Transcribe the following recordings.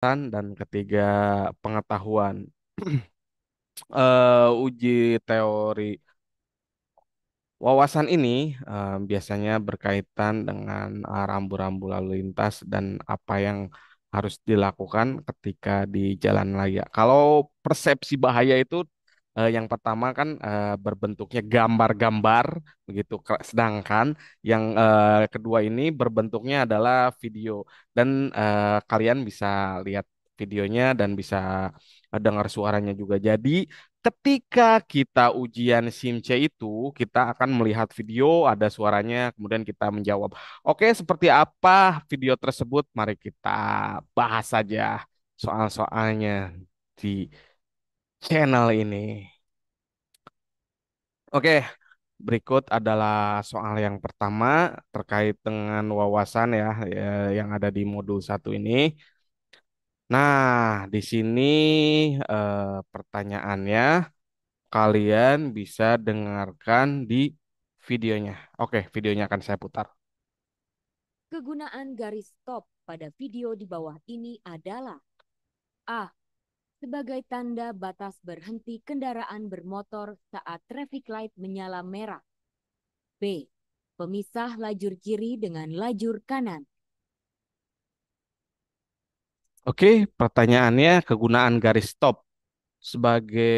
Dan ketiga pengetahuan. Uji teori wawasan ini biasanya berkaitan dengan rambu-rambu lalu lintas dan apa yang harus dilakukan ketika di jalan raya. Kalau persepsi bahaya itu yang pertama kan berbentuknya gambar-gambar begitu. Sedangkan yang kedua ini berbentuknya adalah video dan kalian bisa lihat videonya dan bisa dengar suaranya juga. Jadi ketika kita ujian SIMC itu, kita akan melihat video, ada suaranya, kemudian kita menjawab. Oke, seperti apa video tersebut? Mari kita bahas saja soal-soalnya di channel ini. Oke, berikut adalah soal yang pertama terkait dengan wawasan yang ada di modul satu ini. Nah, di sini pertanyaannya. Kalian bisa dengarkan di videonya. Oke, videonya akan saya putar. Kegunaan garis stop pada video di bawah ini adalah A. Sebagai tanda batas berhenti kendaraan bermotor saat traffic light menyala merah. B. Pemisah lajur kiri dengan lajur kanan. Oke, pertanyaannya kegunaan garis stop sebagai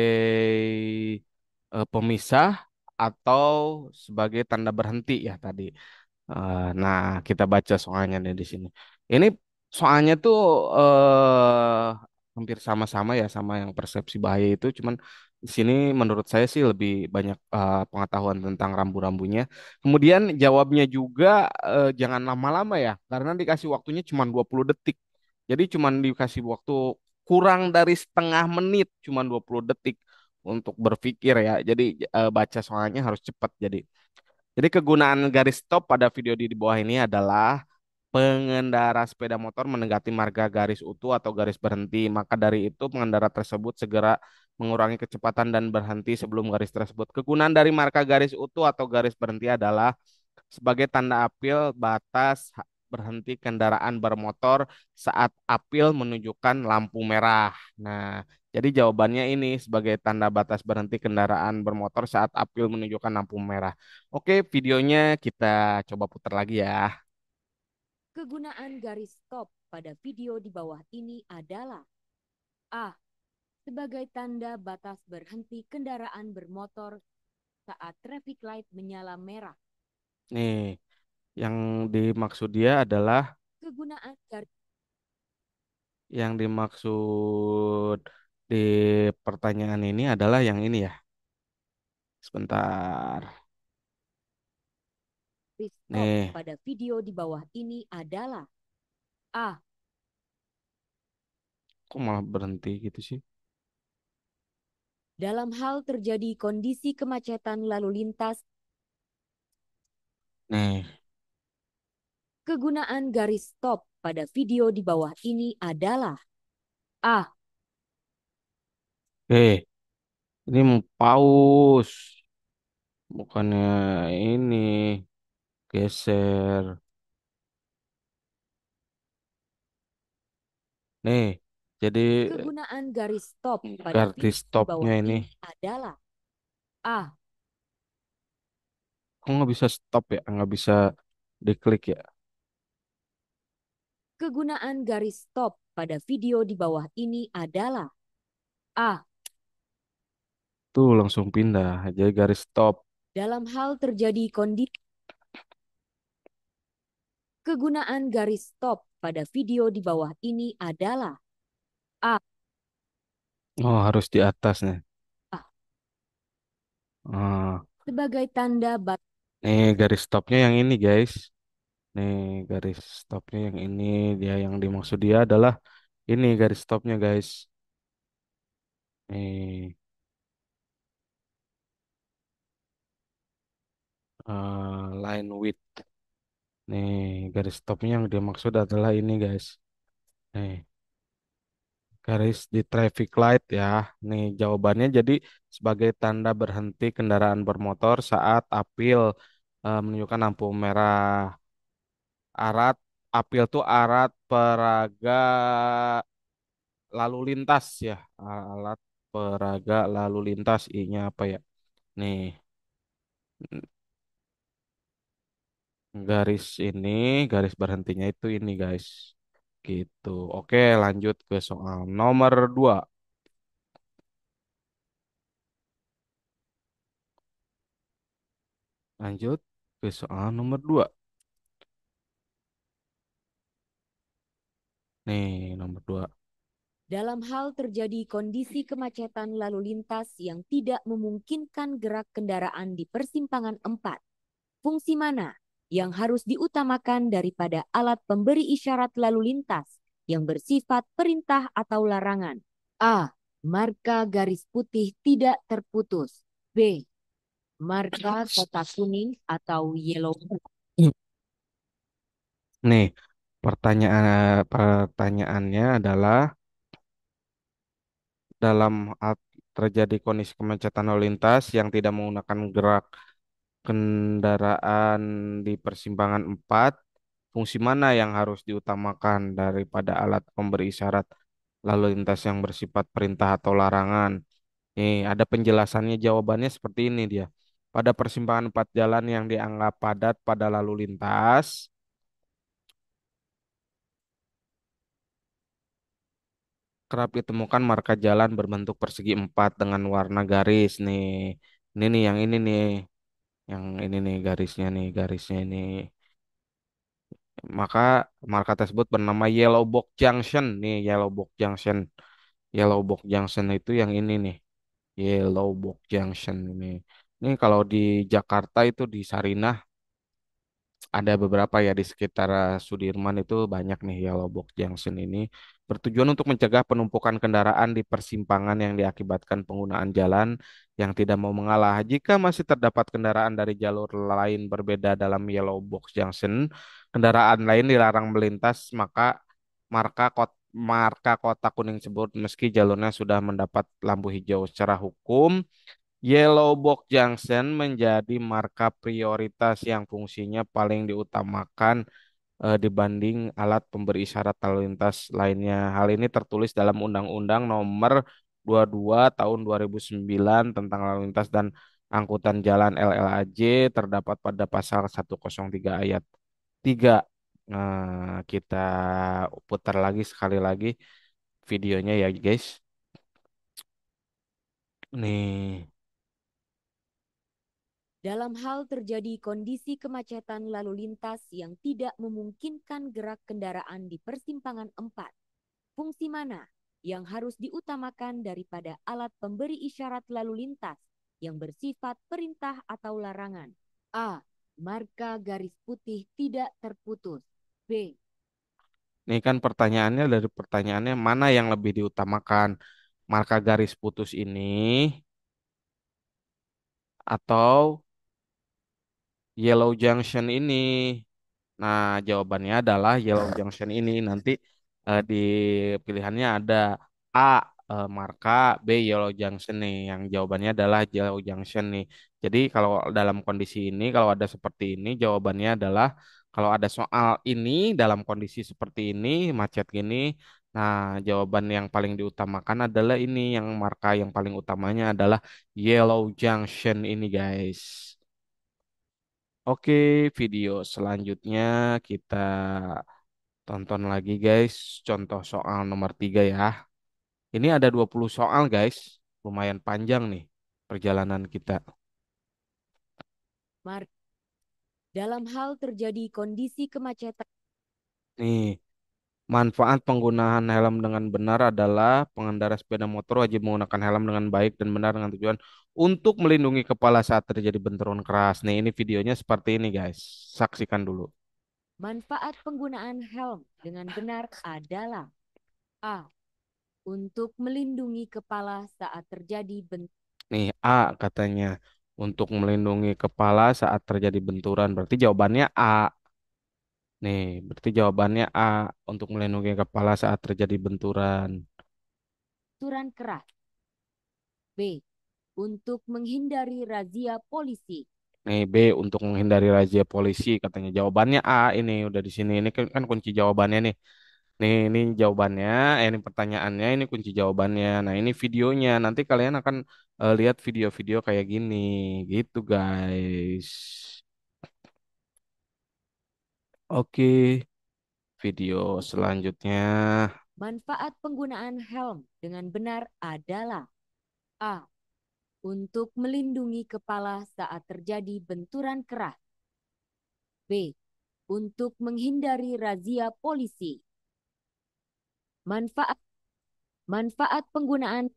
pemisah atau sebagai tanda berhenti ya tadi. Nah, kita baca soalnya nih di sini. Ini soalnya tuh hampir sama-sama ya sama yang persepsi bahaya itu, cuman di sini menurut saya sih lebih banyak pengetahuan tentang rambu-rambunya. Kemudian jawabnya juga jangan lama-lama ya, karena dikasih waktunya cuma 20 detik. Jadi cuma dikasih waktu kurang dari setengah menit, cuma 20 detik untuk berpikir ya. Jadi baca soalnya harus cepat. Jadi kegunaan garis stop pada video di bawah ini adalah pengendara sepeda motor mendekati marga garis utuh atau garis berhenti. Maka dari itu pengendara tersebut segera mengurangi kecepatan dan berhenti sebelum garis tersebut. Kegunaan dari marka garis utuh atau garis berhenti adalah sebagai tanda apil batas berhenti kendaraan bermotor saat apil menunjukkan lampu merah. Nah, jadi jawabannya ini sebagai tanda batas berhenti kendaraan bermotor saat apil menunjukkan lampu merah. Oke, videonya kita coba putar lagi ya. Kegunaan garis stop pada video di bawah ini adalah A. Sebagai tanda batas berhenti kendaraan bermotor saat traffic light menyala merah. Nih, yang dimaksud dia adalah Kegunaan garis yang dimaksud di pertanyaan ini adalah yang ini ya. Sebentar. stop Nih, pada video di bawah ini adalah A. kok malah berhenti gitu sih? Dalam hal terjadi kondisi kemacetan lalu lintas, Nih, kegunaan garis stop pada video di bawah ini adalah A. ini mau pause, bukannya ini geser. Nih, jadi Kegunaan garis stop pada garis video di stopnya bawah ini, ini adalah A. kok nggak bisa stop ya? Nggak bisa diklik ya? Kegunaan garis stop pada video di bawah ini adalah A. Tuh langsung pindah. Jadi garis stop. Dalam hal terjadi kondisi kegunaan garis stop pada video di bawah ini adalah A. Oh, harus di atas nih. Ah, Sebagai tanda batas nih garis stopnya yang ini guys. Nih garis stopnya yang ini. Dia yang dimaksud dia adalah ini garis stopnya guys. Nih, line width. Nih garis stopnya yang dia maksud adalah ini guys. Nih garis di traffic light ya. Nih jawabannya jadi sebagai tanda berhenti kendaraan bermotor saat apil menunjukkan lampu merah. Arat apil tuh arat peraga lalu lintas ya. Alat peraga lalu lintas. I-nya apa ya? Nih, garis ini, garis berhentinya itu ini guys. Gitu. Oke, lanjut ke soal nomor 2. Lanjut ke soal nomor 2. Nih, nomor 2. Dalam hal terjadi kondisi kemacetan lalu lintas yang tidak memungkinkan gerak kendaraan di persimpangan 4, fungsi mana yang harus diutamakan daripada alat pemberi isyarat lalu lintas yang bersifat perintah atau larangan? A. Marka garis putih tidak terputus. B. Marka kotak kuning atau yellow. Nih, pertanyaannya adalah dalam terjadi kondisi kemacetan lalu lintas yang tidak menggunakan gerak kendaraan di persimpangan 4, fungsi mana yang harus diutamakan daripada alat pemberi isyarat lalu lintas yang bersifat perintah atau larangan? Nih, ada penjelasannya, jawabannya seperti ini dia. Pada persimpangan 4 jalan yang dianggap padat pada lalu lintas, kerap ditemukan marka jalan berbentuk persegi 4 dengan warna garis nih. Ini nih yang ini nih, yang ini nih garisnya ini. Maka marka tersebut bernama Yellow Box Junction nih, Yellow Box Junction. Yellow Box Junction itu yang ini nih, Yellow Box Junction ini. Ini kalau di Jakarta itu di Sarinah ada beberapa ya di sekitar Sudirman itu banyak nih Yellow Box Junction ini bertujuan untuk mencegah penumpukan kendaraan di persimpangan yang diakibatkan penggunaan jalan yang tidak mau mengalah. Jika masih terdapat kendaraan dari jalur lain berbeda dalam Yellow Box Junction, kendaraan lain dilarang melintas, maka marka kotak kuning tersebut meski jalurnya sudah mendapat lampu hijau secara hukum, Yellow Box Junction menjadi marka prioritas yang fungsinya paling diutamakan dibanding alat pemberi isyarat lalu lintas lainnya. Hal ini tertulis dalam Undang-Undang Nomor 22 Tahun 2009 tentang lalu lintas dan angkutan jalan LLAJ terdapat pada pasal 103 ayat 3. Nah, kita putar lagi sekali lagi videonya ya guys. Nih. Dalam hal terjadi kondisi kemacetan lalu lintas yang tidak memungkinkan gerak kendaraan di persimpangan 4, fungsi mana yang harus diutamakan daripada alat pemberi isyarat lalu lintas yang bersifat perintah atau larangan? A. Marka garis putih tidak terputus. B. Ini kan pertanyaannya dari pertanyaannya mana yang lebih diutamakan? Marka garis putus ini atau Yellow Junction ini? Nah, jawabannya adalah Yellow Junction ini. Nanti di pilihannya ada A marka, B Yellow Junction nih. Yang jawabannya adalah Yellow Junction nih. Jadi kalau dalam kondisi ini, kalau ada seperti ini, jawabannya adalah kalau ada soal ini dalam kondisi seperti ini, macet gini, nah jawaban yang paling diutamakan adalah ini, yang marka yang paling utamanya adalah Yellow Junction ini guys. Oke, video selanjutnya kita tonton lagi guys, contoh soal nomor 3 ya. Ini ada 20 soal guys, lumayan panjang nih perjalanan kita. Mark, dalam hal terjadi kondisi kemacetan. Nih, manfaat penggunaan helm dengan benar adalah pengendara sepeda motor wajib menggunakan helm dengan baik dan benar dengan tujuan untuk melindungi kepala saat terjadi benturan keras. Nih, ini videonya seperti ini guys. Saksikan dulu. Manfaat penggunaan helm dengan benar adalah A. Untuk melindungi kepala saat terjadi benturan. Nih, A katanya untuk melindungi kepala saat terjadi benturan. Berarti jawabannya A. Nih, berarti jawabannya A untuk melindungi kepala saat terjadi benturan. Keras. B. Untuk menghindari razia polisi. Nih, B untuk menghindari razia polisi katanya. Jawabannya A ini udah di sini. Ini kan kunci jawabannya nih. Ini jawabannya, ini pertanyaannya, ini kunci jawabannya. Nah, ini videonya. Nanti kalian akan lihat video-video kayak gini, gitu guys. Oke, video selanjutnya. Manfaat penggunaan helm dengan benar adalah A. Untuk melindungi kepala saat terjadi benturan keras. B. Untuk menghindari razia polisi. Manfaat manfaat penggunaan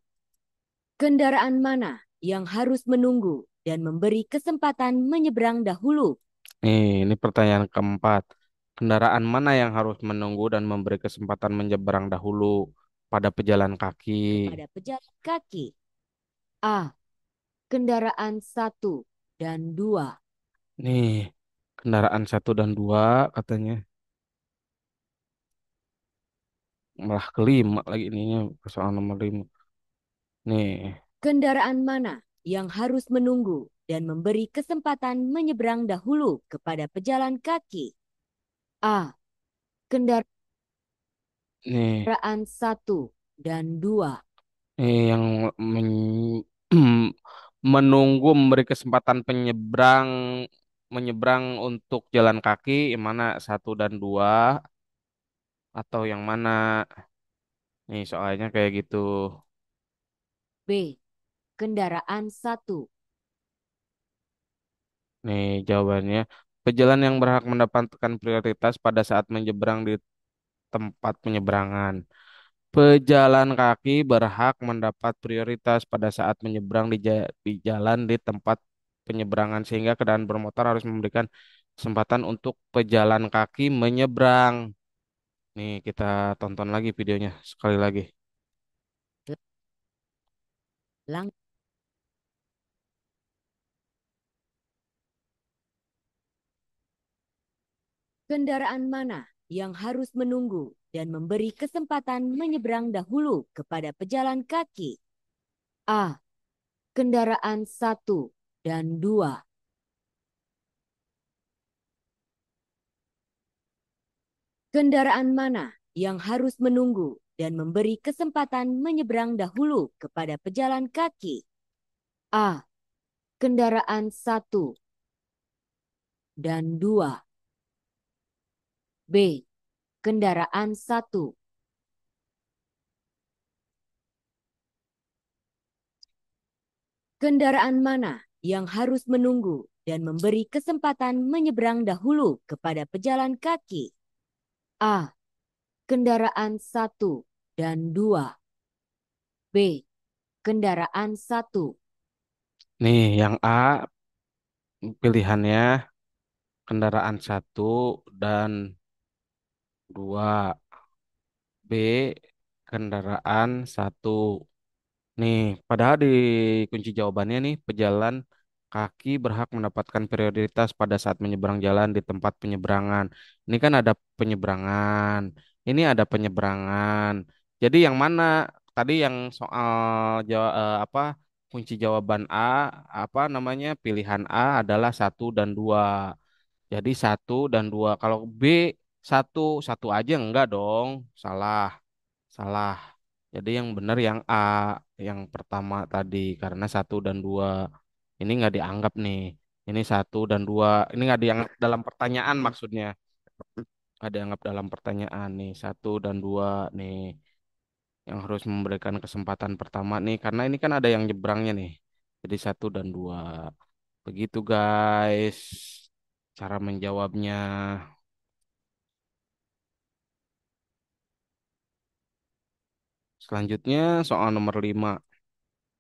kendaraan mana yang harus menunggu dan memberi kesempatan menyeberang dahulu Ini pertanyaan keempat. Kendaraan mana yang harus menunggu dan memberi kesempatan menyeberang dahulu pada pejalan kaki? kepada pejalan kaki? A. Kendaraan satu dan dua. Nih, kendaraan satu dan dua katanya. Malah kelima lagi ininya, soal nomor lima. Nih, Kendaraan mana yang harus menunggu dan memberi kesempatan menyeberang dahulu kepada pejalan kaki? A. nih, Kendaraan satu dan dua. nih yang menunggu memberi kesempatan penyeberang menyeberang untuk jalan kaki, yang mana satu dan dua atau yang mana? Nih soalnya kayak gitu. B. Kendaraan satu. Nih jawabannya. Pejalan yang berhak mendapatkan prioritas pada saat menyeberang di tempat penyeberangan. Pejalan kaki berhak mendapat prioritas pada saat menyeberang di jalan di tempat penyeberangan sehingga kendaraan bermotor harus memberikan kesempatan untuk pejalan kaki menyeberang. Nih kita tonton lagi videonya sekali lagi. Lang Kendaraan mana yang harus menunggu dan memberi kesempatan menyeberang dahulu kepada pejalan kaki? A. Kendaraan satu dan dua. Kendaraan mana yang harus menunggu dan memberi kesempatan menyeberang dahulu kepada pejalan kaki? A. Kendaraan satu dan dua. B. Kendaraan satu. Kendaraan mana yang harus menunggu dan memberi kesempatan menyeberang dahulu kepada pejalan kaki? A. Kendaraan satu dan dua. B. Kendaraan satu. Nih yang A pilihannya kendaraan satu dan dua. B kendaraan satu. Nih, padahal di kunci jawabannya nih, pejalan kaki berhak mendapatkan prioritas pada saat menyeberang jalan di tempat penyeberangan. Ini kan ada penyeberangan, ini ada penyeberangan. Jadi yang mana tadi yang soal apa kunci jawaban A, apa namanya pilihan A adalah satu dan dua. Jadi satu dan dua. Kalau B satu satu aja enggak dong, salah. Salah. Jadi yang benar yang A, yang pertama tadi karena satu dan dua ini nggak dianggap nih. Ini satu dan dua, ini nggak dianggap dalam pertanyaan maksudnya. Nggak dianggap dalam pertanyaan nih satu dan dua nih yang harus memberikan kesempatan pertama nih karena ini kan ada yang nyebrangnya nih. Jadi satu dan dua. Begitu guys cara menjawabnya. Selanjutnya soal nomor 5.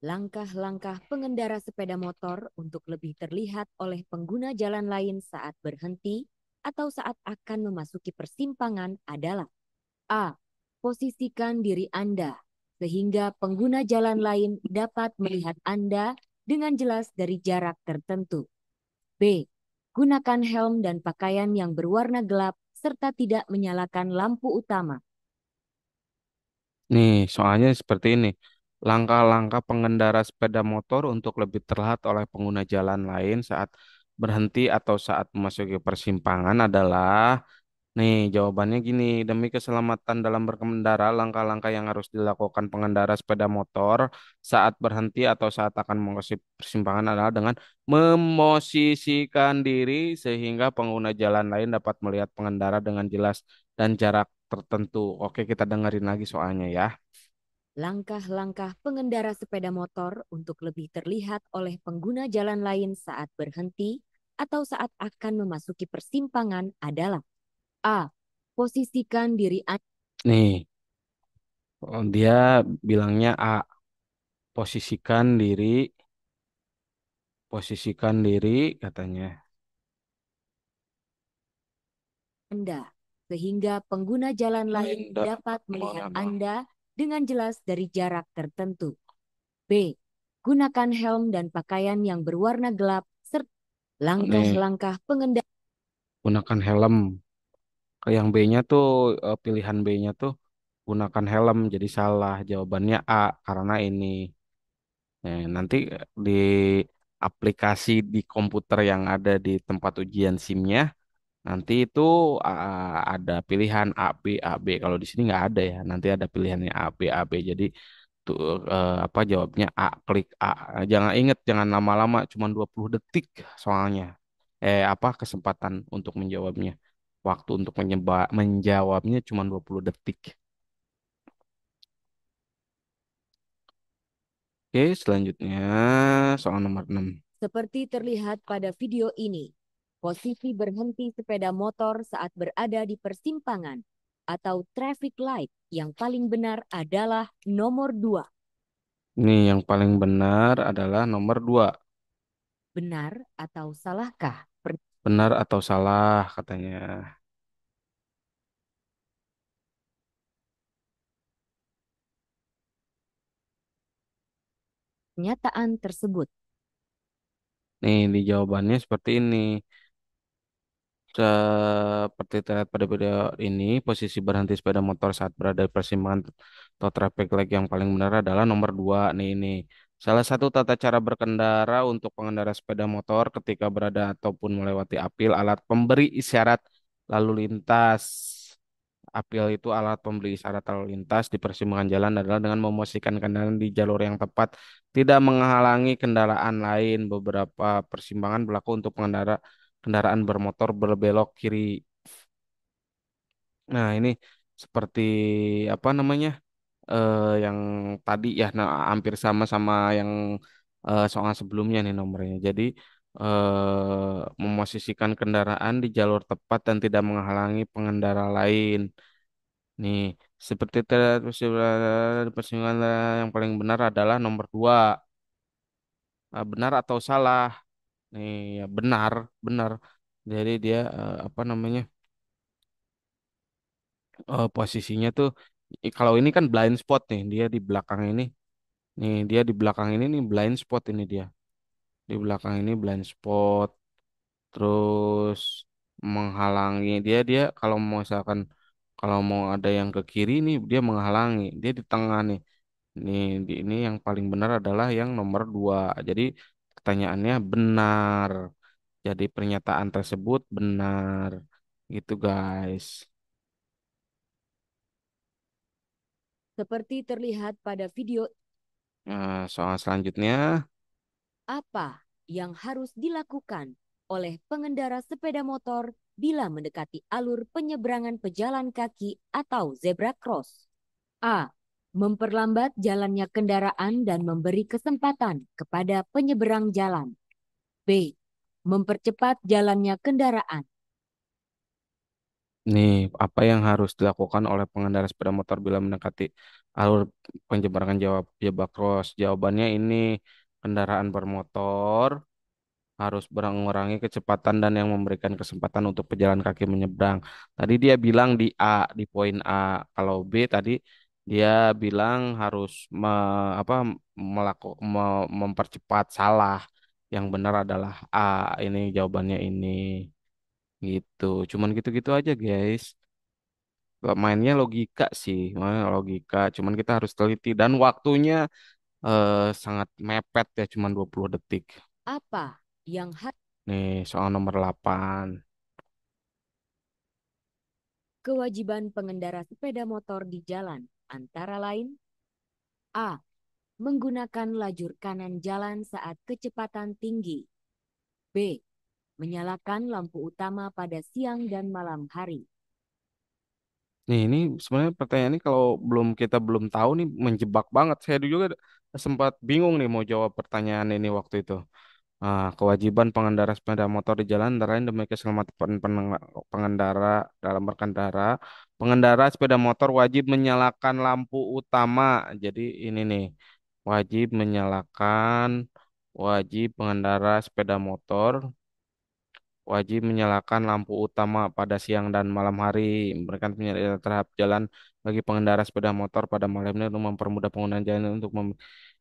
Langkah-langkah pengendara sepeda motor untuk lebih terlihat oleh pengguna jalan lain saat berhenti atau saat akan memasuki persimpangan adalah A. Posisikan diri Anda sehingga pengguna jalan lain dapat melihat Anda dengan jelas dari jarak tertentu. B. Gunakan helm dan pakaian yang berwarna gelap serta tidak menyalakan lampu utama. Nih, soalnya seperti ini. Langkah-langkah pengendara sepeda motor untuk lebih terlihat oleh pengguna jalan lain saat berhenti atau saat memasuki persimpangan adalah Nih, jawabannya gini, demi keselamatan dalam berkendara, langkah-langkah yang harus dilakukan pengendara sepeda motor saat berhenti atau saat akan mengisi persimpangan adalah dengan memosisikan diri sehingga pengguna jalan lain dapat melihat pengendara dengan jelas dan jarak tertentu. Oke, kita dengerin lagi soalnya ya. Langkah-langkah pengendara sepeda motor untuk lebih terlihat oleh pengguna jalan lain saat berhenti atau saat akan memasuki persimpangan adalah A. Posisikan diri Anda. Nih, dia bilangnya A, posisikan diri, posisikan diri katanya. Sehingga pengguna jalan lain Anda, dapat melihat mana Anda dengan jelas dari jarak tertentu. B. Gunakan helm dan pakaian yang berwarna gelap serta nih, langkah-langkah pengendara. gunakan helm. Ke yang B-nya tuh pilihan B-nya tuh gunakan helm jadi salah. Jawabannya A karena ini. Nanti di aplikasi di komputer yang ada di tempat ujian SIM-nya nanti itu ada pilihan A B A B. Kalau di sini nggak ada ya. Nanti ada pilihannya A B A B. Jadi tuh apa jawabnya A, klik A. Jangan inget jangan lama-lama cuma 20 detik soalnya. Apa kesempatan untuk menjawabnya. Waktu untuk menjawabnya cuma 20 detik. Oke, selanjutnya soal nomor 6. Seperti terlihat pada video ini, posisi berhenti sepeda motor saat berada di persimpangan atau traffic light yang paling benar adalah nomor 2. Ini yang paling benar adalah nomor 2. Benar atau salahkah? Benar atau salah katanya. Pernyataan tersebut. Nih, di jawabannya seperti ini. Seperti terlihat pada video ini, posisi berhenti sepeda motor saat berada di persimpangan atau traffic light yang paling benar adalah nomor 2. Nih, ini. Salah satu tata cara berkendara untuk pengendara sepeda motor ketika berada ataupun melewati apil alat pemberi isyarat lalu lintas. Apil itu alat pemberi isyarat lalu lintas di persimpangan jalan adalah dengan memosisikan kendaraan di jalur yang tepat, tidak menghalangi kendaraan lain. Beberapa persimpangan berlaku untuk pengendara kendaraan bermotor berbelok kiri. Nah, ini seperti apa namanya? Yang tadi ya, nah hampir sama sama yang soal sebelumnya nih nomornya. Jadi memosisikan kendaraan di jalur tepat dan tidak menghalangi pengendara lain. Nih, seperti persimpangan yang paling benar adalah nomor 2. Benar atau salah? Nih, ya benar, benar. Jadi dia apa namanya? Posisinya tuh kalau ini kan blind spot nih, dia di belakang ini. Nih, dia di belakang ini nih blind spot ini dia. Di belakang ini blind spot. Terus menghalangi dia dia kalau mau misalkan kalau mau ada yang ke kiri nih dia menghalangi. Dia di tengah nih. Ini yang paling benar adalah yang nomor 2. Jadi pertanyaannya benar. Jadi pernyataan tersebut benar. Gitu guys. Seperti terlihat pada video, Soal selanjutnya. apa yang harus dilakukan oleh pengendara sepeda motor bila mendekati alur penyeberangan pejalan kaki atau zebra cross? A. Memperlambat jalannya kendaraan dan memberi kesempatan kepada penyeberang jalan. B. Mempercepat jalannya kendaraan. Nih, apa yang harus dilakukan oleh pengendara sepeda motor bila mendekati alur penyeberangan zebra cross? Jawabannya ini kendaraan bermotor harus mengurangi kecepatan dan yang memberikan kesempatan untuk pejalan kaki menyeberang. Tadi dia bilang di A, di poin A. Kalau B tadi dia bilang harus apa mempercepat salah. Yang benar adalah A. Ini jawabannya ini. Gitu. Cuman gitu-gitu aja, guys. Mainnya logika sih, mainnya logika. Cuman kita harus teliti dan waktunya sangat mepet ya, cuman 20 detik. Apa yang Nih, soal nomor 8. Kewajiban pengendara sepeda motor di jalan antara lain A. Menggunakan lajur kanan jalan saat kecepatan tinggi. B. Menyalakan lampu utama pada siang dan malam hari. Nih, ini sebenarnya pertanyaan ini kalau kita belum tahu nih menjebak banget. Saya juga sempat bingung nih mau jawab pertanyaan ini waktu itu. Kewajiban pengendara sepeda motor di jalan antara lain demi keselamatan pengendara dalam berkendara. Pengendara sepeda motor wajib menyalakan lampu utama. Jadi ini nih, wajib menyalakan, wajib pengendara sepeda motor wajib menyalakan lampu utama pada siang dan malam hari, memberikan penyediaan terhadap jalan bagi pengendara sepeda motor pada malam ini untuk mempermudah penggunaan jalan untuk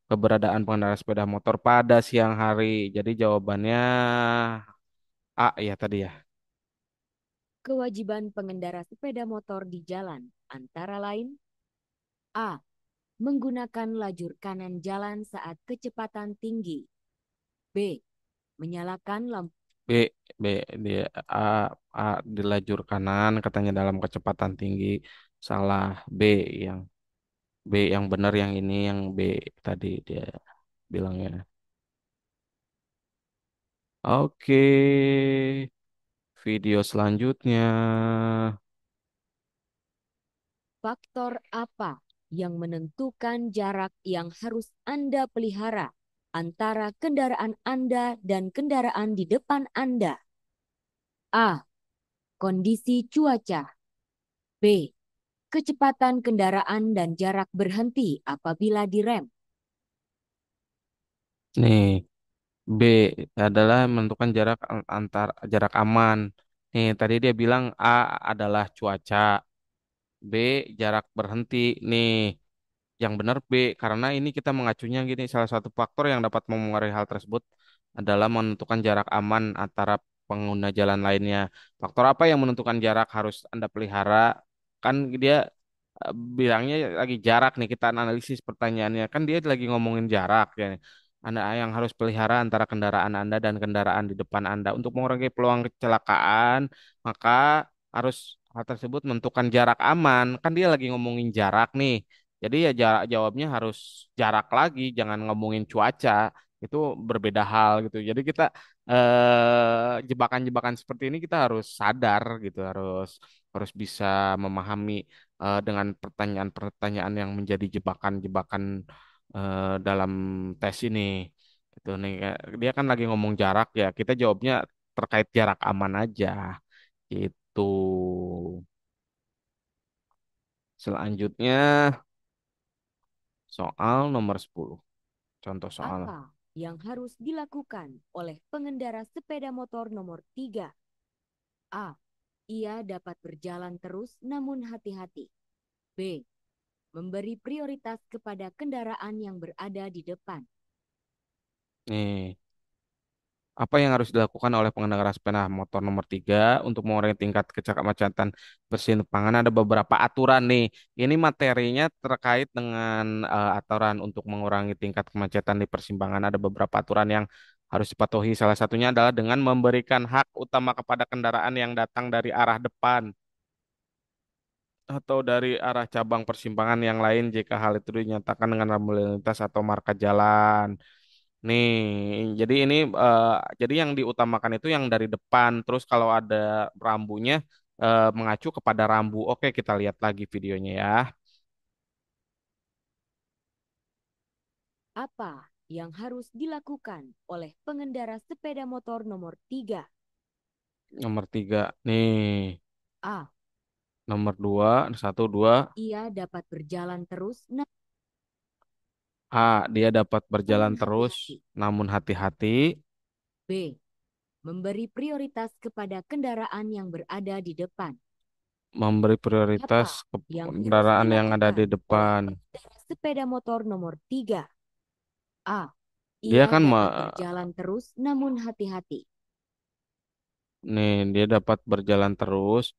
keberadaan pengendara sepeda motor pada siang hari. Jadi jawabannya A ya tadi ya. Kewajiban pengendara sepeda motor di jalan antara lain A. Menggunakan lajur kanan jalan saat kecepatan tinggi. B. Menyalakan lampu. B, B dia A, A di lajur kanan katanya dalam kecepatan tinggi. Salah. Yang B yang benar yang ini yang B tadi dia bilangnya. Oke, video selanjutnya. Faktor apa yang menentukan jarak yang harus Anda pelihara antara kendaraan Anda dan kendaraan di depan Anda? A. Kondisi cuaca. B. Kecepatan kendaraan dan jarak berhenti apabila direm. Nih, B adalah menentukan jarak aman. Nih, tadi dia bilang A adalah cuaca, B jarak berhenti. Nih, yang benar B karena ini kita mengacunya gini salah satu faktor yang dapat memengaruhi hal tersebut adalah menentukan jarak aman antara pengguna jalan lainnya. Faktor apa yang menentukan jarak harus Anda pelihara? Kan dia bilangnya lagi jarak nih kita analisis pertanyaannya kan dia lagi ngomongin jarak ya. Anda yang harus pelihara antara kendaraan Anda dan kendaraan di depan Anda untuk mengurangi peluang kecelakaan, maka harus hal tersebut menentukan jarak aman. Kan dia lagi ngomongin jarak nih. Jadi ya jawabnya harus jarak lagi, jangan ngomongin cuaca. Itu berbeda hal gitu. Jadi kita jebakan-jebakan seperti ini kita harus sadar gitu, harus harus bisa memahami dengan pertanyaan-pertanyaan yang menjadi jebakan-jebakan dalam tes ini. Gitu nih, dia kan lagi ngomong jarak ya, kita jawabnya terkait jarak aman aja. Gitu. Selanjutnya soal nomor 10. Contoh soal. Apa yang harus dilakukan oleh pengendara sepeda motor nomor 3? A. Ia dapat berjalan terus namun hati-hati. B. Memberi prioritas kepada kendaraan yang berada di depan. Nih, apa yang harus dilakukan oleh pengendara sepeda motor nomor 3 untuk mengurangi tingkat kemacetan persimpangan? Ada beberapa aturan nih. Ini materinya terkait dengan aturan untuk mengurangi tingkat kemacetan di persimpangan. Ada beberapa aturan yang harus dipatuhi. Salah satunya adalah dengan memberikan hak utama kepada kendaraan yang datang dari arah depan atau dari arah cabang persimpangan yang lain jika hal itu dinyatakan dengan rambu lalu lintas atau marka jalan. Nih, jadi ini jadi yang diutamakan itu yang dari depan. Terus kalau ada rambunya mengacu kepada rambu. Oke, kita lihat lagi videonya ya. Apa yang harus dilakukan oleh pengendara sepeda motor nomor 3? Nomor 3, nih. A. Nomor 2, 1, 2. Ia dapat berjalan terus A, dia dapat berjalan namun terus, hati-hati. namun hati-hati. B. Memberi prioritas kepada kendaraan yang berada di depan. Memberi prioritas Apa ke yang harus kendaraan yang ada di dilakukan oleh depan. pengendara sepeda motor nomor 3? A. Dia Ia kan dapat berjalan terus namun hati-hati. nih, dia dapat berjalan terus.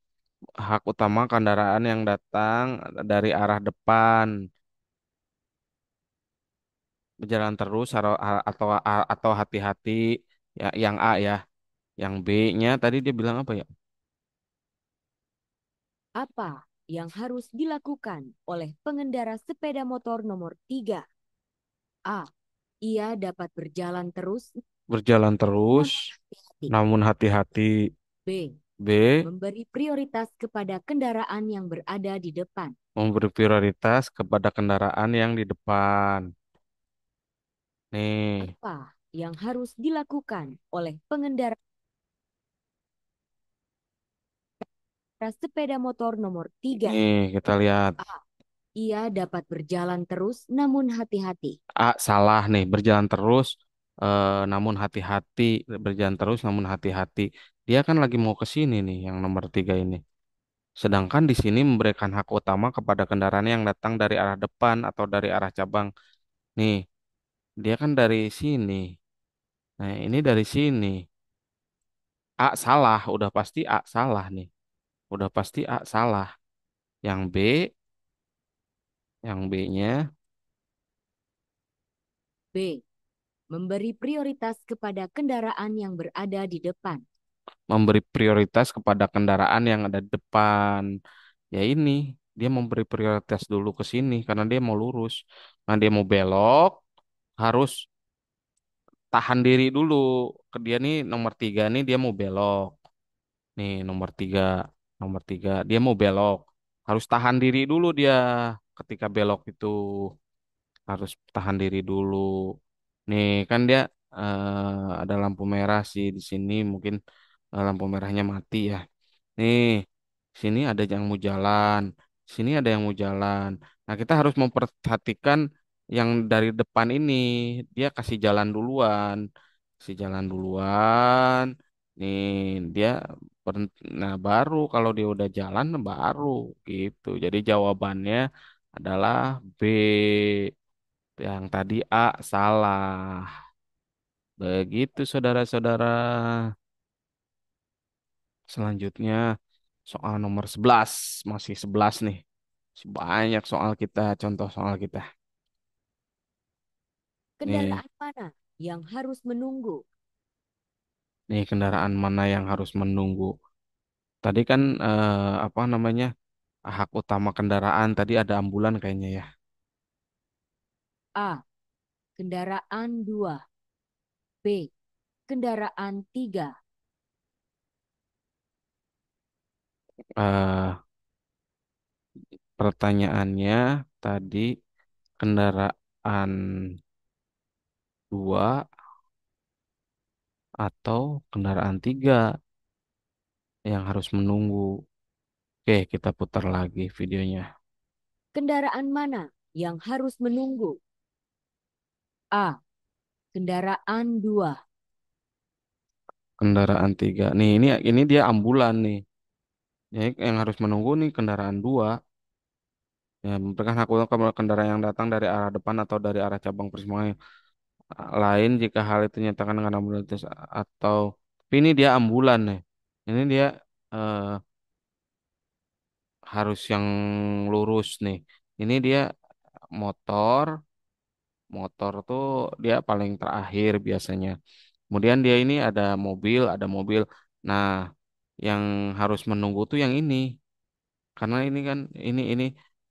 Hak utama kendaraan yang datang dari arah depan. Berjalan terus atau hati-hati ya yang A ya. Yang B-nya tadi dia bilang apa ya? Apa yang harus dilakukan oleh pengendara sepeda motor nomor 3? A. Ia dapat berjalan terus Berjalan terus, namun hati-hati. namun hati-hati. B. B. Memberi prioritas kepada kendaraan yang berada di depan. Memberi prioritas kepada kendaraan yang di depan. Nih, Apa yang harus dilakukan oleh pengendara sepeda motor nomor 3? nih kita lihat. A. Ia dapat berjalan terus namun hati-hati. A salah nih, berjalan terus, namun hati-hati, berjalan terus namun hati-hati. Dia kan lagi mau ke sini nih, yang nomor 3 ini. Sedangkan di sini memberikan hak utama kepada kendaraan yang datang dari arah depan atau dari arah cabang. Nih, dia kan dari sini. Nah, ini dari sini. A salah, udah pasti A salah nih. Udah pasti A salah. Yang B, yang B-nya B. Memberi prioritas kepada kendaraan yang berada di depan. memberi prioritas kepada kendaraan yang ada di depan. Ya ini, dia memberi prioritas dulu ke sini karena dia mau lurus. Nah, dia mau belok, harus tahan diri dulu. Ke dia nih nomor 3 nih dia mau belok. Nih nomor tiga dia mau belok. Harus tahan diri dulu dia ketika belok itu. Harus tahan diri dulu. Nih kan dia ada lampu merah sih di sini mungkin lampu merahnya mati ya. Nih, sini ada yang mau jalan, sini ada yang mau jalan. Nah, kita harus memperhatikan yang dari depan ini, dia kasih jalan duluan, kasih jalan duluan. Nih, dia nah baru kalau dia udah jalan baru gitu. Jadi jawabannya adalah B. Yang tadi A salah. Begitu saudara-saudara. Selanjutnya soal nomor 11. Masih 11 nih. Masih banyak soal kita, contoh soal kita. Nih, Kendaraan mana yang harus menunggu? nih kendaraan mana yang harus menunggu. Tadi kan apa namanya? Hak utama kendaraan tadi ada ambulan kayaknya ya. A. Kendaraan 2. B. Kendaraan 3. Eh pertanyaannya tadi kendaraan dua atau kendaraan tiga yang harus menunggu. Oke, kita putar lagi videonya. Kendaraan mana yang harus menunggu? A. Kendaraan 2. Kendaraan tiga. Nih, ini dia ambulan nih. Jadi yang harus menunggu nih kendaraan dua. Ya, memberikan hak untuk kendaraan yang datang dari arah depan atau dari arah cabang persimpangan yang lain jika hal itu nyatakan dengan ambulans atau tapi ini dia ambulan nih. Ini dia eh, harus yang lurus nih. Ini dia motor, motor tuh dia paling terakhir biasanya. Kemudian dia ini ada mobil. Nah, yang harus menunggu tuh yang ini. Karena ini kan ini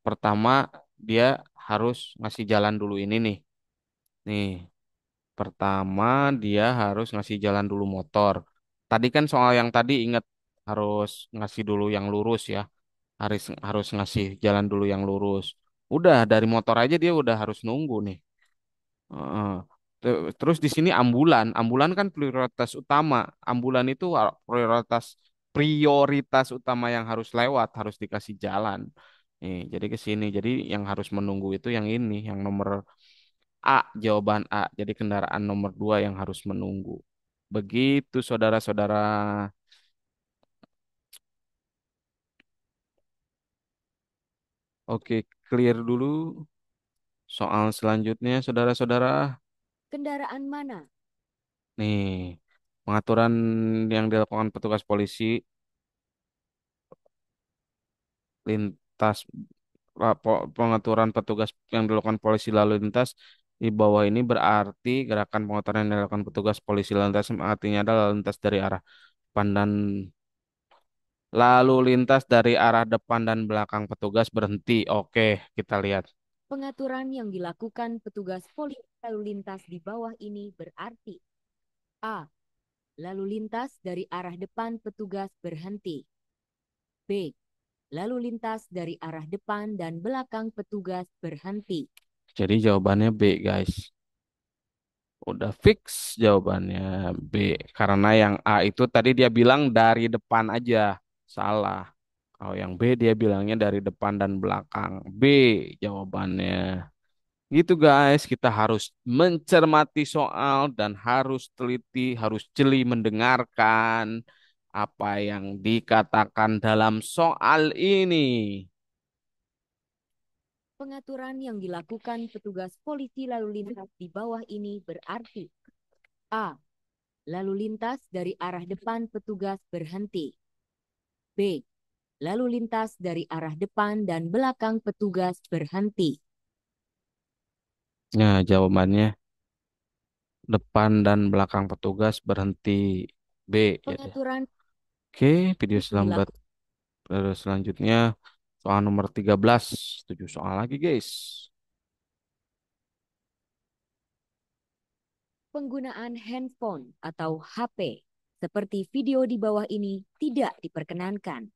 pertama dia harus ngasih jalan dulu ini nih. Nih, pertama dia harus ngasih jalan dulu motor. Tadi kan soal yang tadi ingat harus ngasih dulu yang lurus ya. Harus harus ngasih jalan dulu yang lurus. Udah dari motor aja dia udah harus nunggu nih. Heeh. Terus di sini ambulan, ambulan kan prioritas utama. Ambulan itu prioritas prioritas utama yang harus lewat, harus dikasih jalan. Nih, jadi ke sini. Jadi yang harus menunggu itu yang ini, yang nomor A, jawaban A. Jadi kendaraan nomor 2 yang harus menunggu. Begitu saudara-saudara. Oke, clear dulu soal selanjutnya saudara-saudara. Kendaraan mana? Nih, pengaturan yang dilakukan petugas polisi lintas pengaturan petugas yang dilakukan polisi lalu lintas di bawah ini berarti gerakan pengaturan yang dilakukan petugas polisi lalu lintas artinya adalah lalu lintas dari arah depan dan Lalu lintas dari arah depan dan belakang petugas berhenti. Oke, kita lihat. Pengaturan yang dilakukan petugas polisi lalu lintas di bawah ini berarti: A. Lalu lintas dari arah depan petugas berhenti. B. Lalu lintas dari arah depan dan belakang petugas berhenti. Jadi jawabannya B, guys. Udah fix jawabannya B. Karena yang A itu tadi dia bilang dari depan aja. Salah. Kalau yang B dia bilangnya dari depan dan belakang. B jawabannya. Gitu guys, kita harus mencermati soal dan harus teliti, harus jeli mendengarkan apa yang dikatakan dalam soal ini. Pengaturan yang dilakukan petugas polisi lalu lintas di bawah ini berarti: A. Lalu lintas dari arah depan petugas berhenti. B. Lalu lintas dari arah depan dan belakang petugas berhenti. Nah, jawabannya depan dan belakang petugas berhenti B. Ya. Pengaturan Oke, video selambat dilakukan. selanjutnya soal nomor 13. 7 soal lagi guys. Penggunaan handphone atau HP seperti video di bawah ini tidak diperkenankan.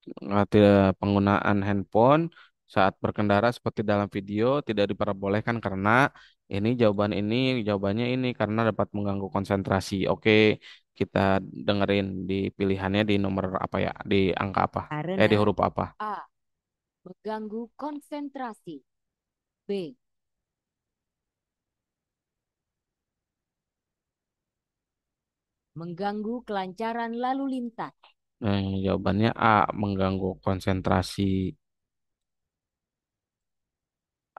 Tidak penggunaan handphone saat berkendara seperti dalam video tidak diperbolehkan karena ini jawabannya ini karena dapat mengganggu konsentrasi. Oke, kita dengerin di pilihannya di nomor apa ya? Di angka apa? Di Karena huruf apa? A. Mengganggu konsentrasi. B. Mengganggu kelancaran lalu lintas. Jawabannya A, mengganggu konsentrasi.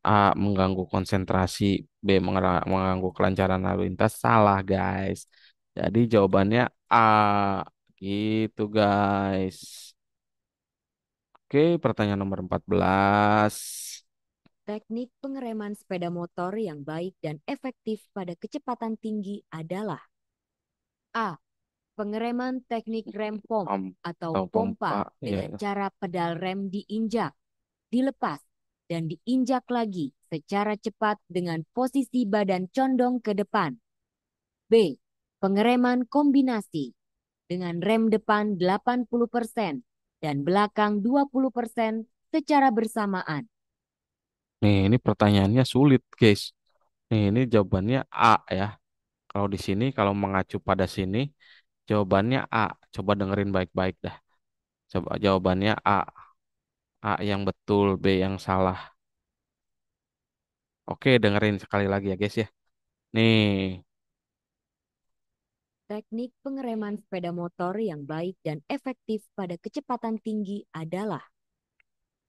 A, mengganggu konsentrasi. B, mengganggu kelancaran lalu lintas. Salah, guys. Jadi jawabannya A. Gitu, guys. Oke, pertanyaan nomor 14. Teknik pengereman sepeda motor yang baik dan efektif pada kecepatan tinggi adalah: A. Pengereman teknik rem pom atau Atau pompa pompa. Ya. dengan cara pedal rem diinjak, dilepas, dan diinjak lagi secara cepat dengan posisi badan condong ke depan. B. Pengereman kombinasi dengan rem depan 80% dan belakang 20% secara bersamaan. Nih, ini pertanyaannya sulit, guys. Nih, ini jawabannya A ya. Kalau di sini, kalau mengacu pada sini, jawabannya A. Coba dengerin baik-baik dah. Coba jawabannya A. A yang betul, B yang salah. Oke, dengerin sekali lagi ya, guys ya. Nih, Teknik pengereman sepeda motor yang baik dan efektif pada kecepatan tinggi adalah: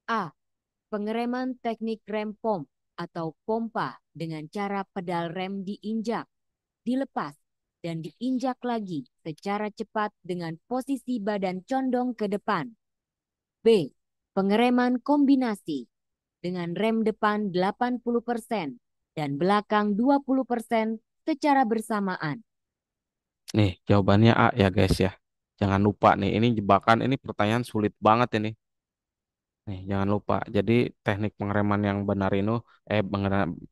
A. Pengereman teknik rem pom atau pompa dengan cara pedal rem diinjak, dilepas, dan diinjak lagi secara cepat dengan posisi badan condong ke depan. B. Pengereman kombinasi dengan rem depan 80% dan belakang 20% secara bersamaan. nih jawabannya A ya, guys ya. Jangan lupa nih, ini jebakan, ini pertanyaan sulit banget ini. Nih, jangan lupa. Jadi teknik pengereman yang benar itu,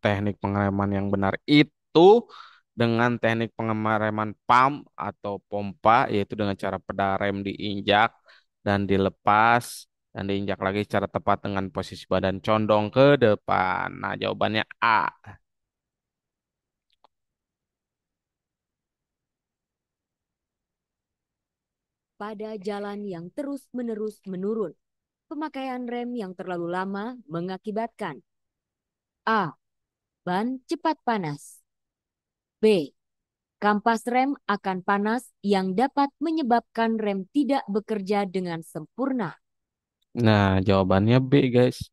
teknik pengereman yang benar itu dengan teknik pengereman pump atau pompa, yaitu dengan cara pedal rem diinjak dan dilepas dan diinjak lagi secara tepat dengan posisi badan condong ke depan. Nah, jawabannya A. Pada jalan yang terus-menerus menurun, pemakaian rem yang terlalu lama mengakibatkan: A. Ban cepat panas. B. Kampas rem akan panas yang dapat menyebabkan rem tidak bekerja dengan sempurna. Nah, jawabannya B, guys.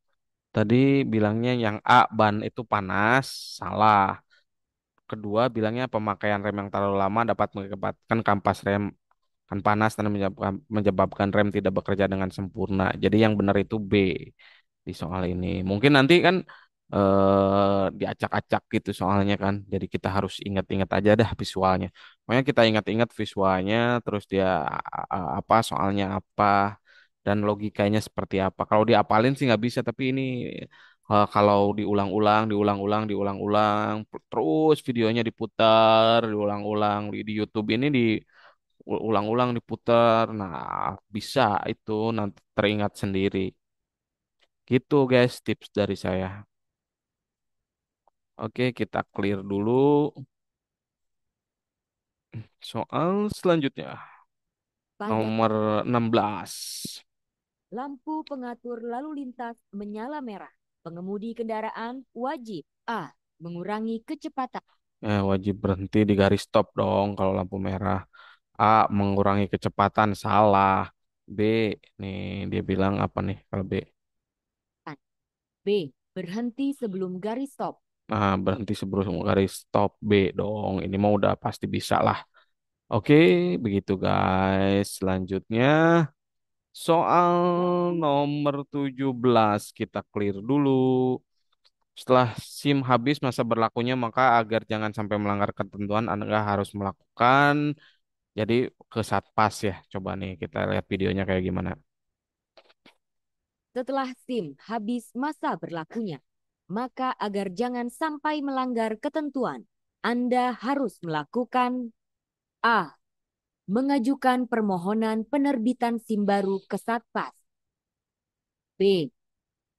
Tadi bilangnya yang A, ban itu panas, salah. Kedua, bilangnya pemakaian rem yang terlalu lama dapat mengakibatkan kampas rem kan panas dan menyebabkan rem tidak bekerja dengan sempurna. Jadi yang benar itu B di soal ini. Mungkin nanti kan diacak-acak gitu soalnya kan. Jadi kita harus ingat-ingat aja dah visualnya. Pokoknya kita ingat-ingat visualnya, terus dia apa soalnya apa dan logikanya seperti apa. Kalau diapalin sih nggak bisa, tapi ini kalau diulang-ulang, diulang-ulang, diulang-ulang, terus videonya diputar, diulang-ulang di YouTube ini diulang-ulang diputar. Nah, bisa itu nanti teringat sendiri. Gitu guys, tips dari saya. Oke, kita clear dulu soal selanjutnya. Pada Nomor 16. lampu pengatur lalu lintas menyala merah, pengemudi kendaraan wajib A. Mengurangi kecepatan. Wajib berhenti di garis stop dong kalau lampu merah. A. Mengurangi kecepatan, salah. B. Nih, dia bilang apa nih kalau B? B. Berhenti sebelum garis stop. Nah, berhenti sebelum garis stop B dong. Ini mah udah pasti bisa lah. Oke, begitu guys. Selanjutnya soal nomor 17 kita clear dulu. Setelah SIM habis masa berlakunya, maka agar jangan sampai melanggar ketentuan, Anda harus melakukan. Jadi ke Satpas ya. Coba nih kita lihat videonya kayak gimana. Setelah SIM habis masa berlakunya, maka agar jangan sampai melanggar ketentuan, Anda harus melakukan A. Mengajukan permohonan penerbitan SIM baru ke Satpas. B.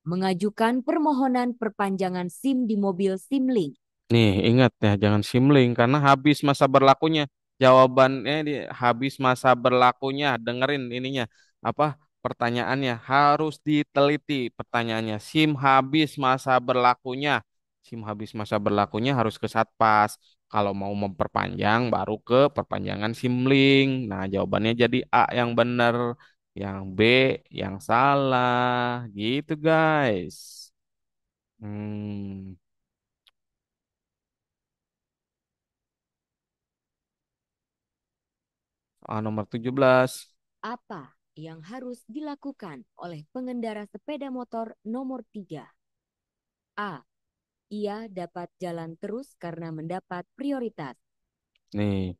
Mengajukan permohonan perpanjangan SIM di mobil SIMlink. Nih, ingat ya, jangan simling karena habis masa berlakunya. Jawabannya di habis masa berlakunya. Dengerin ininya. Apa pertanyaannya? Harus diteliti pertanyaannya. SIM habis masa berlakunya. SIM habis masa berlakunya harus ke Satpas. Kalau mau memperpanjang baru ke perpanjangan SIMlink. Nah, jawabannya jadi A yang benar, yang B yang salah. Gitu, guys. Hmm. Nomor 17. Apa yang harus dilakukan oleh pengendara sepeda motor nomor 3? A. Ia dapat jalan terus karena mendapat prioritas. Nih,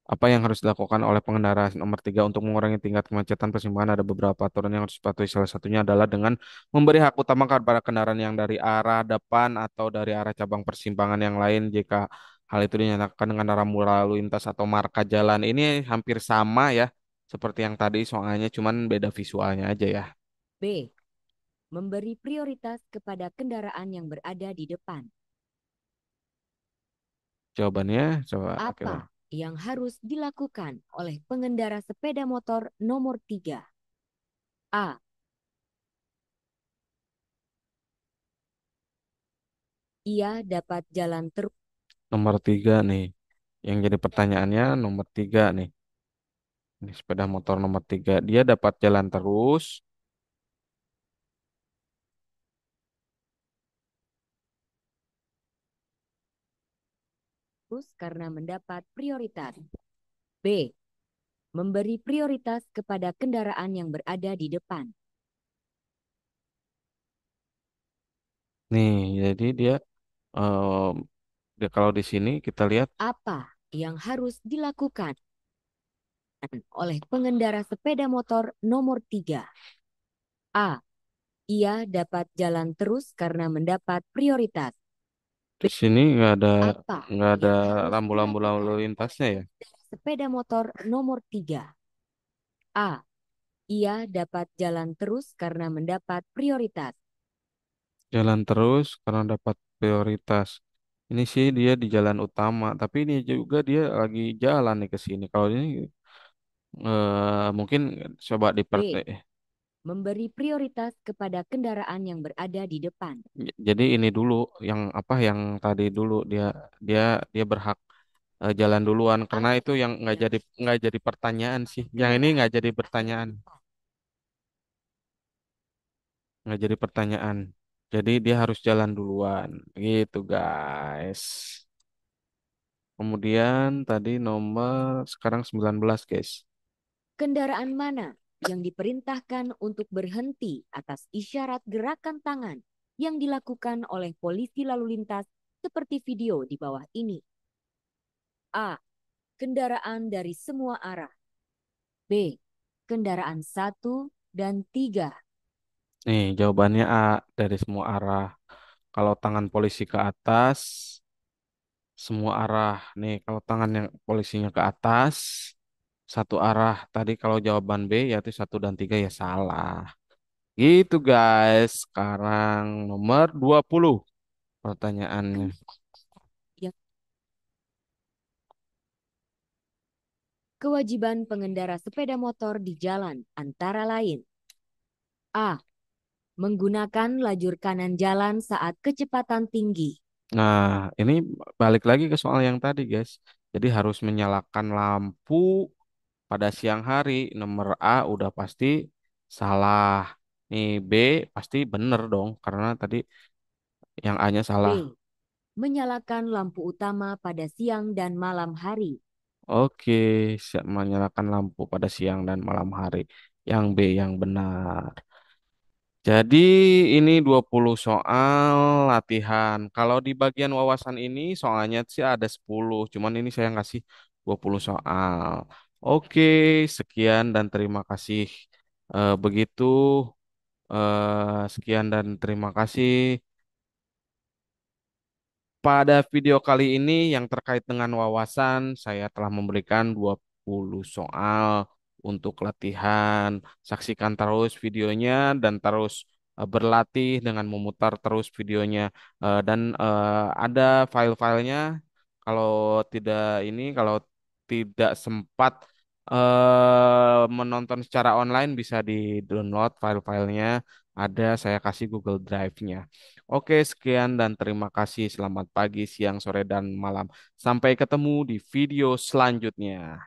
apa yang harus dilakukan oleh pengendara nomor 3 untuk mengurangi tingkat kemacetan persimpangan? Ada beberapa aturan yang harus dipatuhi. Salah satunya adalah dengan memberi hak utama kepada kendaraan yang dari arah depan atau dari arah cabang persimpangan yang lain jika hal itu dinyatakan dengan rambu lalu lintas atau marka jalan. Ini hampir sama ya, seperti yang tadi soalnya cuman beda visualnya aja ya. B. Memberi prioritas kepada kendaraan yang berada di depan. Jawabannya coba kita. Apa yang harus dilakukan oleh pengendara sepeda motor nomor 3? A. Ia dapat jalan terus Nomor 3 nih. Yang jadi pertanyaannya nomor 3 nih. Ini sepeda motor nomor 3. Dia dapat jalan terus. karena mendapat prioritas. B. Memberi prioritas kepada kendaraan yang berada di depan. Nih, jadi em, dia kalau di sini kita lihat Apa yang harus dilakukan oleh pengendara sepeda motor nomor 3? A. Ia dapat jalan terus karena mendapat prioritas. di sini Apa nggak ada yang harus rambu-rambu lalu dilakukan lintasnya ya. sepeda motor nomor 3? A. Ia dapat jalan terus karena mendapat prioritas. Jalan terus karena dapat prioritas. Ini sih dia di jalan utama, tapi ini juga dia lagi jalan nih ke sini. Kalau ini mungkin coba B. Memberi prioritas kepada kendaraan yang berada di depan. jadi ini dulu yang apa yang tadi dulu dia dia dia berhak jalan duluan karena Apa itu yang yang nggak jadi pertanyaan sih. Yang ini kendaraan nggak jadi berada di pertanyaan, depan? nggak jadi pertanyaan. Jadi dia harus jalan duluan, gitu guys. Kemudian tadi nomor sekarang 19 guys. Kendaraan mana yang diperintahkan untuk berhenti atas isyarat gerakan tangan? yang dilakukan oleh polisi lalu lintas seperti video di bawah ini? A. Kendaraan dari semua arah. B. Kendaraan 1 dan 3. Nih, jawabannya A, dari semua arah. Kalau tangan polisi ke atas, semua arah. Nih, kalau tangan yang polisinya ke atas, satu arah. Tadi kalau jawaban B, yaitu 1 dan 3 ya salah. Gitu guys. Sekarang nomor 20 pertanyaannya. Ya, kewajiban pengendara sepeda motor di jalan antara lain: A. Menggunakan lajur kanan jalan saat kecepatan tinggi. Nah, ini balik lagi ke soal yang tadi, guys. Jadi harus menyalakan lampu pada siang hari. Nomor A udah pasti salah. Nih B pasti bener dong, karena tadi yang A-nya salah. B. Menyalakan lampu utama pada siang dan malam hari. Oke, siap menyalakan lampu pada siang dan malam hari. Yang B yang benar. Jadi ini 20 soal latihan. Kalau di bagian wawasan ini soalnya sih ada 10, cuman ini saya ngasih 20 soal. Oke, sekian dan terima kasih. Begitu, sekian dan terima kasih. Pada video kali ini yang terkait dengan wawasan, saya telah memberikan 20 soal untuk latihan. Saksikan terus videonya dan terus berlatih dengan memutar terus videonya. Dan ada file-filenya. Kalau tidak sempat menonton secara online bisa di-download file-filenya. Ada, saya kasih Google Drive-nya. Oke, sekian dan terima kasih. Selamat pagi, siang, sore, dan malam. Sampai ketemu di video selanjutnya.